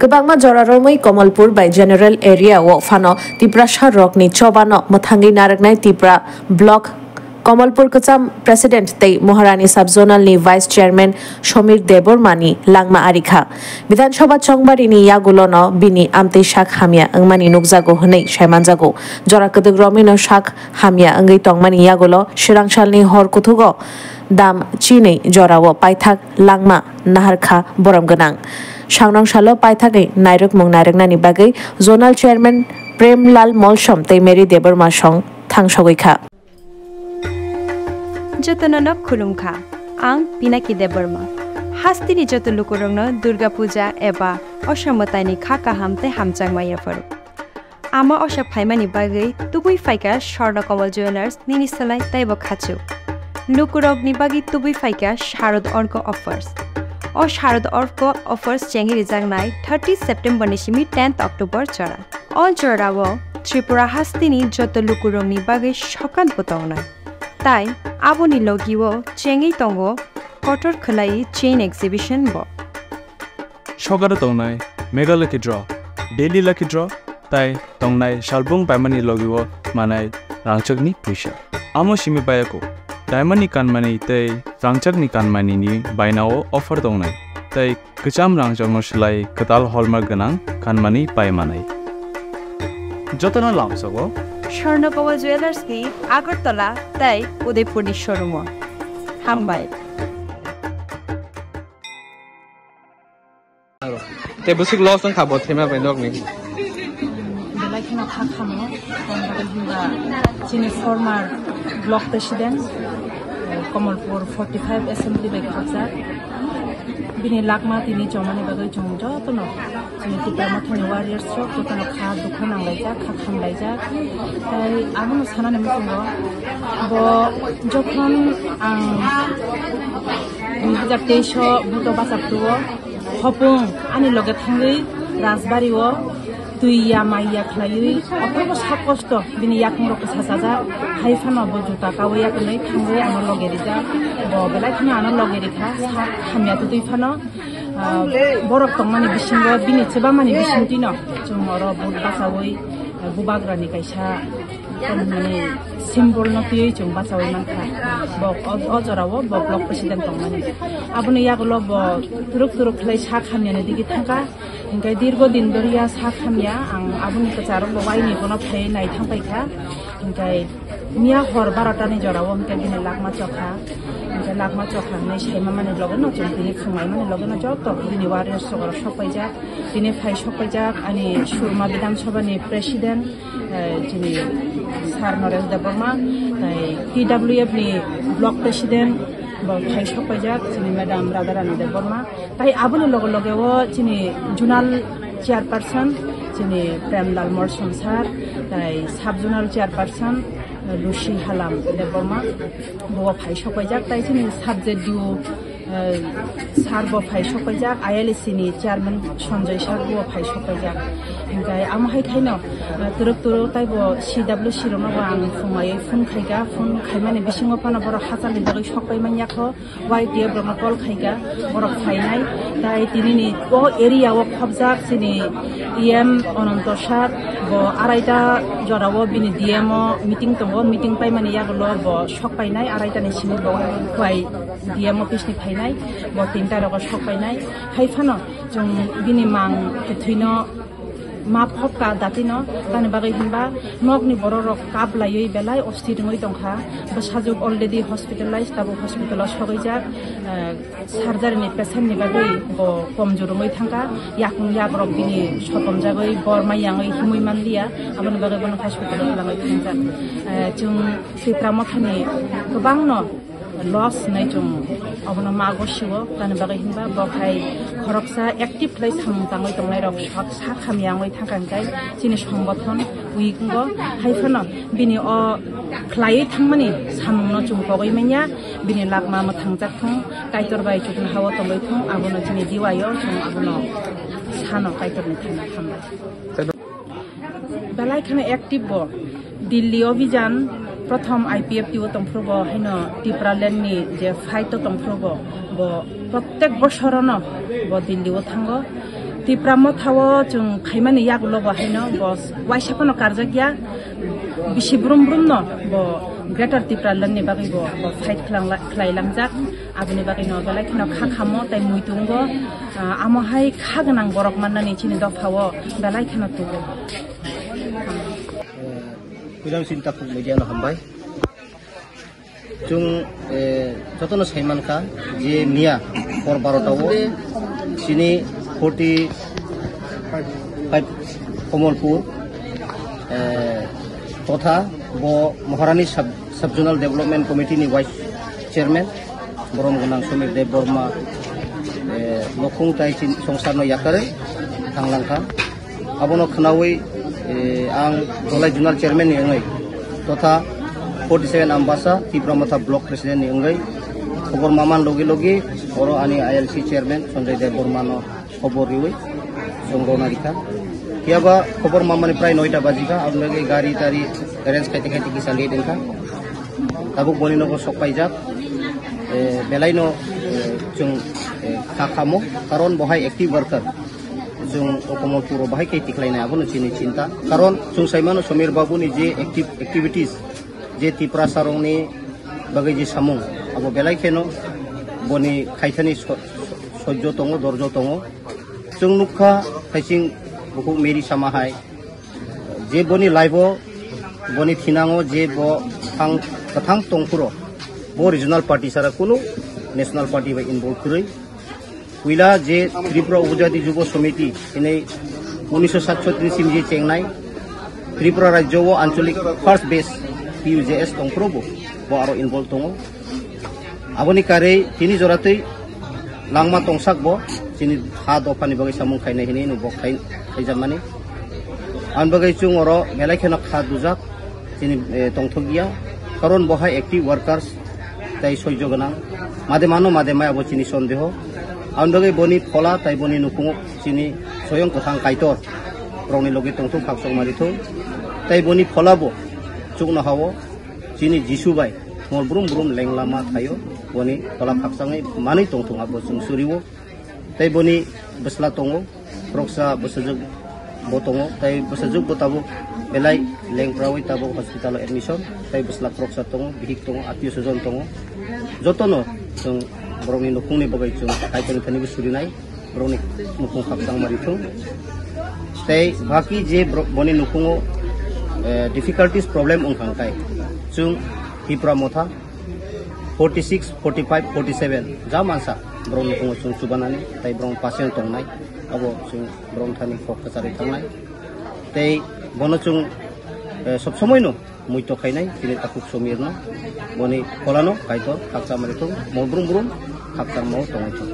Kebangma Joraromai Komalpur by General Area wo Fano Tiprasha Rokni Chobano Mothangi Naragnai Tipra Block Komalpur Kacham President Tei Moharani Subzonal ni Vice Chairman Shomir Debormani Langma Arikha Bidhan Shoba Chongbarini Yagulono Bini Amte Shak Hamia Angmani Nukzago Hne Shaimanzago Jora Kadugromino Shak Hamia Angi Tongmani Yagulo Shirangshalni Hor Kutugo Dam Chine Jorawo Paithak Langma Naharkha Boramganang Shangnong Shalo Paithake Nairuk Mong Nairuknani Bagai Zonal Chairman Premlal Molshom Tei Mary Deborma Shong Thangshogikha Jotono Khulumkha Ang Pinaki Deborma Hastini joto lukurongno Durga Puja eba Oshamotani Khaka Hamte Hamchangmaya Faru Ama Osha Phaimani Bagai Tubui Faika Sharna Kamal Jewelers Ninisalai Taibo Khachu Lukurog ni Bagi Tubui Faika Sharad Orko offers O Sharad Orko offers Chengi Rijangnai 30 September Nishimi 10th October Chara All Jorawo Tripura Hastini joto lukurong ni Bagai Shokan Putongnai Tai Aboni Logiwo Chengi Tongo Kotor Khalai Chain Exhibition Bo Shogara Tongnai Mega Lucky Draw Daily Lucky Draw Tai Tongnai Shalbung Pamani Logiwo Manai Rangchagni Pusha Amo Shimi Bayako Diamond Kanmani Tai Rangchagni Kanmani ni Bainao offer Tongnai Tai Kacham Rangchagno Shlai Katal Hallmark Ganang Kanmani Paimanai Jotana Lamsago Sharnakawa Jewelers ni Agartala Tai Udaipur ni showroom Hambai Te busik loss ng kabot tema pendok ni. Belai kena khakhamno kon hinga chini former block president Komalpur 45 assembly by khaksa bini lakma tini chomani bagai chongjo tono chini tipamathani warriors chok tono kha dukha nanglaija khakham laija tai amono sanane musingo bo jokhon ang 2023 buto basaptuo Hopung ani loge thangai Rajbariwo tuiya maiya khlai apobo sakosto bini yakmro ko sasaja haifano bo juta kawaya kanai thangai ano loge rija bo belai khna ano loge rikha khamya tu tuifano borok tongmani bisingo bini chebamani bisintino chungoro bud basawoi bubagrani kaisa mane symbol no tiyoi chung basawoi mankha bo ojorawo bo block president tongmani abuni yagulo bo turuk khlai sa khamyani digi thaka इंकाय दीर्घ दिन दरिया साखामिया आं आबुनि कचारो बवाइनि कोनो फै नाय थांबायखा इंकाय मिया हर 12टा नि जराव इंकाय दिने लाखमा चखा इंकाय लाखमा चखा नै साइमा माने लगन न दिने खुंमाय माने लगन जत दिने वारियर्स सगर सपायजा दिने फाइ सपायजा अनि सुरमा विधानसभानि प्रेसिडेन्ट जिनि सार नरेश देबर्मा टीडब्ल्यूएफ नि block president Bhai Shopajak, Chini Madam Radharani Deborma, Tai Abuni Logo Logewo, Chini Junal Chairperson, Chini Premlal Molshom Sar, Tai Sub-Zonal Chairperson, Lucy Halam Deborma, Bo Bhai Shopajak, Tai Chini Subject Due Sarbo Bhai Shopajak, ILC ni Chairman Sanjay Sarbo Bhai Shopajak, Inkai Amhai Kaino, Turuk Taibo CWC Roma Bang, Fumay, Fun Kaiga, Fun Kaimani Bishingopana Boro Hasan in the Shopai Maniako, White Deer Bromacol Kaiga, Boro Kainai, Tai Tinini, O area of Hobzak, Sini, EM Onontoshar, Bo Araita Jorawo, Bini Diemo, meeting to one meeting Paimani Yagolo, Bo Shopainai, Araita Nishimo, Quai Diemo Pishni Painai, Bo Tinta of Shopainai, Haifano, Jung Binimang, Ketrino. Ma phopka datino tani bagai himba nokni bororok kap layoi belai ostidingoi tongkha basajuk already hospitalized tabu hospital sogaijak surgery ni patient ni bagai bo komjorongoi thangka yakung yagrok bini sotom jagoi borma yangai himui mandia aboni bagai bon hospital langai thangjak chung sitramokhani gobangno loss nai chung abono mago siwo tani bagai himba bokhai khoroksa active lai samtangoi tongnai rok sa khamyangoi thangkankai chini সংগঠন উইগো হাইফানো বিনি অ খ্লাই থাংমানি সামনো চুমপগই মাইয়া বিনি লাগমা মথাংজাক থং কাইতর by চুকন হাওয়া তংগই থং আবনো চিনি দিওয়াयो থং আবনো সানো কাইতরনি থানা খামবা বেলাই খানে অ্যাক্টিভ ব দিল্লি অভিযান প্রথম আইপিএফ টিও তংফ্রব হাইনো টিপ্রালেননি যে ফাইট তংফ্রব ব প্রত্যেক বছরনো ব দিল্লিও থাঙ্গ Tipramo thawo chung khaimani yak lo bo haino bos waisapano karjagya bisi brum no bo greater Tripura lanni bagi bo fight khlailangjak aboni bagi no belai khino kha khamo tai muitungo amo hai khaganang borok mannani chini dophawo belai khino tugo Kuram sinta khuk media no hambai chung jotono saiman kha je mia por 12 tawo sini 45 Komalpur totha bo Maharani Sub-Zonal Development Committee ni Vice Chairman Borom Gunang Somir Dev Borma Lokung Tai Songsar no yakare tanglangka abono khnawi ang Dolai Zonal Chairman ni ngai totha 47 Ambasa Tripura Motha Block President ni ngai khobor maman logi oro ani ILC Chairman Sanjay Dev Borma no khobor riwi jongrona rika kiaba khobor mamani prai 9 ta bajika abnage gari tari arrange kaite ki sangi denka tabuk boni no sok paijak belai no chung khamo karon bohai active worker chung Komalpur bohai kai tiklaina abono chini cinta karon chung saimano Somir Babu ni je activities je Tripura sarong ni bagai je samung abo belai kheno boni khaithani sojjo tongo dorjo tongo chung nukha thaising buku meri samahai je boni live boni thinango je bo kathang tongpuro bo regional party sara kuno national party ba involve kuroi kuila je Tripura Upajati Jubo Samiti inei 1937 sim je chengnai Tripura Rajyo wo Ancholik first base PUJS tongpuro bo aro involve tongo aboni kare tini joratei langma tongsak bo chini ha dofani bagai samung khainai hini no bok khaijamani an bagai chung oro belai khena kha dujak chini tongthogia karon bohai active workers tai soijo ganang made mai abo chini sondeho an bagai boni phola tai boni nupung chini soyong kothang kaitor rongni logi tongtho khaksong maritho tai boni phola bo chung na hawo chini jisubai mol brum lenglama thayo boni phola khaksangai mani tongthong abo chung suriwo tai boni besla tongo proksa besajug botongo tai besajug botabo belai lengprawi tabo hospital admission tai besla proksa tongo bihik tongo atio sojon tongo jotono chung boroni nukungni bagai chung kaitani thani surinai boroni nukung khapsang marithung tai baki je boni nukungo difficulties problem ongkhangkai chung Tripura Motha 46 45 47 jamansa brong nukungo chung subanani tai brong pasien tongnai abo chung brong thani khok kachari thangnai tai bono chung sob somoy no muito khainai tini takuk Somir no boni kolano kaitor khaksa marithung mo brum khaksa mo tongai chung